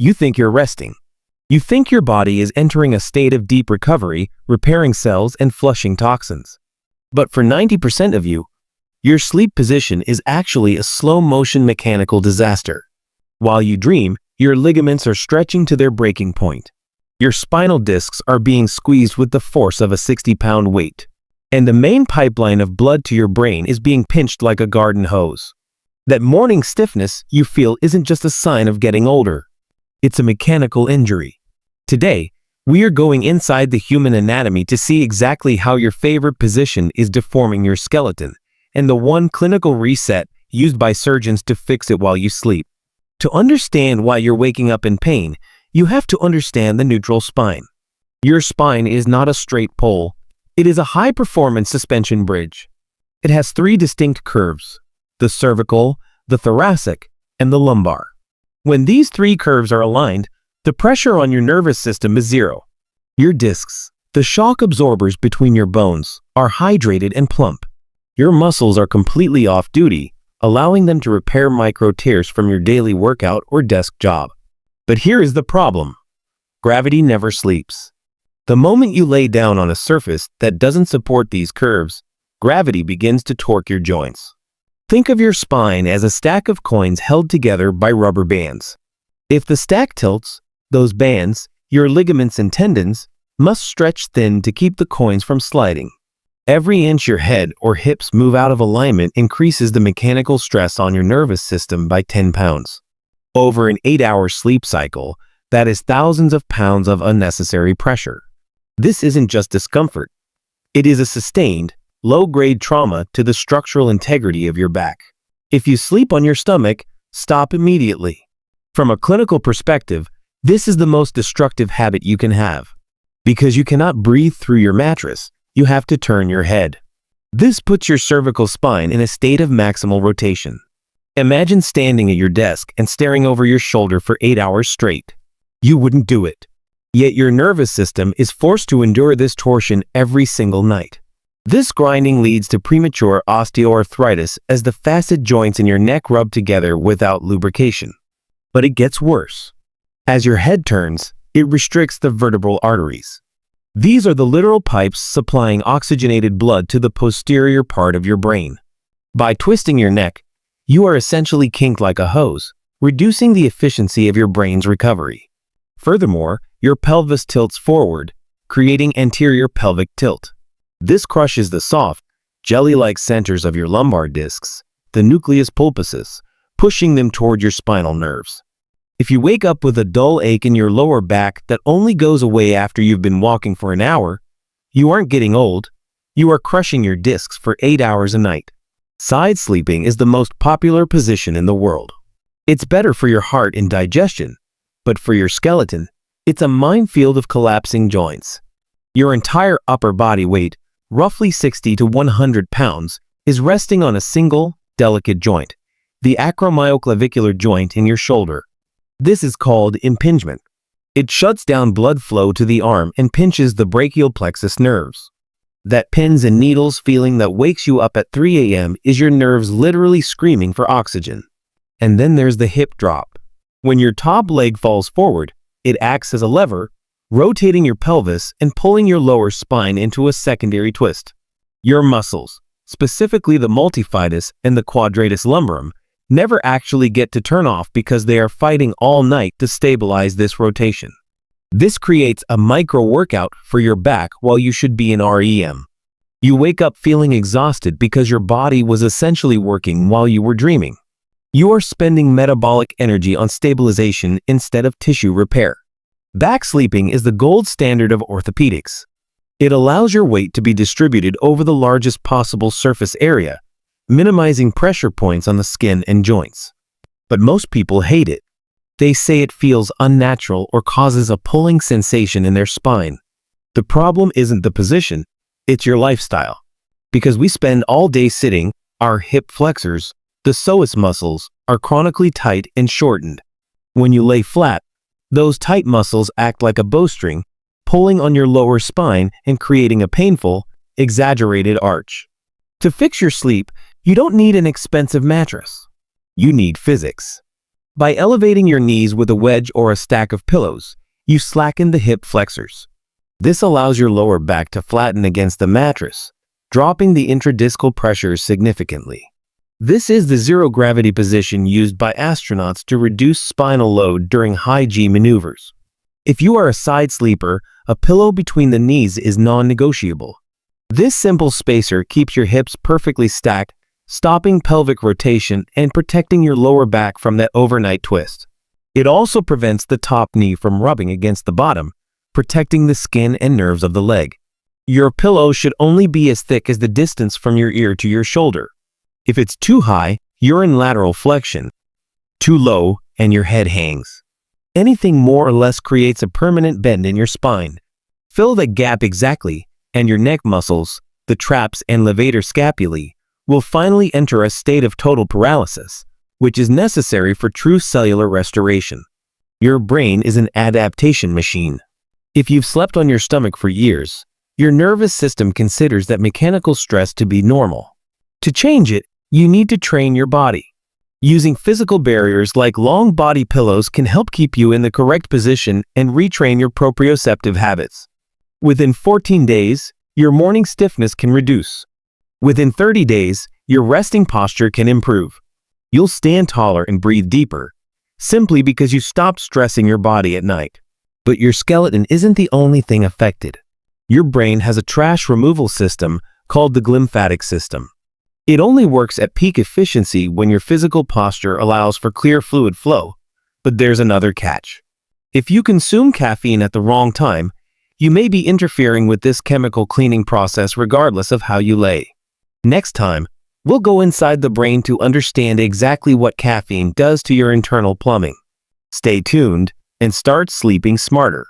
You think you're resting. You think your body is entering a state of deep recovery, repairing cells and flushing toxins. But for 90% of you, your sleep position is actually a slow-motion mechanical disaster. While you dream, your ligaments are stretching to their breaking point. Your spinal discs are being squeezed with the force of a 60-pound weight. And the main pipeline of blood to your brain is being pinched like a garden hose. That morning stiffness you feel isn't just a sign of getting older. It's a mechanical injury. Today, we are going inside the human anatomy to see exactly how your favorite position is deforming your skeleton, and the one clinical reset used by surgeons to fix it while you sleep. To understand why you're waking up in pain, you have to understand the neutral spine. Your spine is not a straight pole. It is a high-performance suspension bridge. It has three distinct curves: the cervical, the thoracic, and the lumbar. When these three curves are aligned, the pressure on your nervous system is zero. Your discs, the shock absorbers between your bones, are hydrated and plump. Your muscles are completely off duty, allowing them to repair micro tears from your daily workout or desk job. But here is the problem. Gravity never sleeps. The moment you lay down on a surface that doesn't support these curves, gravity begins to torque your joints. Think of your spine as a stack of coins held together by rubber bands. If the stack tilts, those bands, your ligaments and tendons, must stretch thin to keep the coins from sliding. Every inch your head or hips move out of alignment increases the mechanical stress on your nervous system by 10 pounds. Over an 8-hour sleep cycle, that is thousands of pounds of unnecessary pressure. This isn't just discomfort. It is a sustained, low-grade trauma to the structural integrity of your back. If you sleep on your stomach, stop immediately. From a clinical perspective, this is the most destructive habit you can have. Because you cannot breathe through your mattress, you have to turn your head. This puts your cervical spine in a state of maximal rotation. Imagine standing at your desk and staring over your shoulder for 8 hours straight. You wouldn't do it. Yet your nervous system is forced to endure this torsion every single night. This grinding leads to premature osteoarthritis as the facet joints in your neck rub together without lubrication. But it gets worse. As your head turns, it restricts the vertebral arteries. These are the literal pipes supplying oxygenated blood to the posterior part of your brain. By twisting your neck, you are essentially kinked like a hose, reducing the efficiency of your brain's recovery. Furthermore, your pelvis tilts forward, creating anterior pelvic tilt. This crushes the soft, jelly-like centers of your lumbar discs, the nucleus pulposus, pushing them toward your spinal nerves. If you wake up with a dull ache in your lower back that only goes away after you've been walking for an hour, you aren't getting old. You are crushing your discs for 8 hours a night. Side sleeping is the most popular position in the world. It's better for your heart and digestion, but for your skeleton, it's a minefield of collapsing joints. Your entire upper body weight, roughly 60 to 100 pounds, is resting on a single, delicate joint, the acromioclavicular joint in your shoulder. This is called impingement. It shuts down blood flow to the arm and pinches the brachial plexus nerves. That pins and needles feeling that wakes you up at 3 a.m. is your nerves literally screaming for oxygen. And then there's the hip drop. When your top leg falls forward, it acts as a lever, rotating your pelvis and pulling your lower spine into a secondary twist. Your muscles, specifically the multifidus and the quadratus lumborum, never actually get to turn off because they are fighting all night to stabilize this rotation. This creates a micro-workout for your back while you should be in REM. You wake up feeling exhausted because your body was essentially working while you were dreaming. You are spending metabolic energy on stabilization instead of tissue repair. Back sleeping is the gold standard of orthopedics. It allows your weight to be distributed over the largest possible surface area, minimizing pressure points on the skin and joints. But most people hate it. They say it feels unnatural or causes a pulling sensation in their spine. The problem isn't the position, it's your lifestyle. Because we spend all day sitting, our hip flexors, the psoas muscles, are chronically tight and shortened. When you lay flat, those tight muscles act like a bowstring, pulling on your lower spine and creating a painful, exaggerated arch. To fix your sleep, you don't need an expensive mattress. You need physics. By elevating your knees with a wedge or a stack of pillows, you slacken the hip flexors. This allows your lower back to flatten against the mattress, dropping the intradiscal pressures significantly. This is the zero-gravity position used by astronauts to reduce spinal load during high-G maneuvers. If you are a side sleeper, a pillow between the knees is non-negotiable. This simple spacer keeps your hips perfectly stacked, stopping pelvic rotation and protecting your lower back from that overnight twist. It also prevents the top knee from rubbing against the bottom, protecting the skin and nerves of the leg. Your pillow should only be as thick as the distance from your ear to your shoulder. If it's too high, you're in lateral flexion. Too low, and your head hangs. Anything more or less creates a permanent bend in your spine. Fill the gap exactly, and your neck muscles, the traps and levator scapulae, will finally enter a state of total paralysis, which is necessary for true cellular restoration. Your brain is an adaptation machine. If you've slept on your stomach for years, your nervous system considers that mechanical stress to be normal. To change it, you need to train your body. Using physical barriers like long body pillows can help keep you in the correct position and retrain your proprioceptive habits. Within 14 days, your morning stiffness can reduce. Within 30 days, your resting posture can improve. You'll stand taller and breathe deeper, simply because you stopped stressing your body at night. But your skeleton isn't the only thing affected. Your brain has a trash removal system called the glymphatic system. It only works at peak efficiency when your physical posture allows for clear fluid flow, but there's another catch. If you consume caffeine at the wrong time, you may be interfering with this chemical cleaning process regardless of how you lay. Next time, we'll go inside the brain to understand exactly what caffeine does to your internal plumbing. Stay tuned and start sleeping smarter.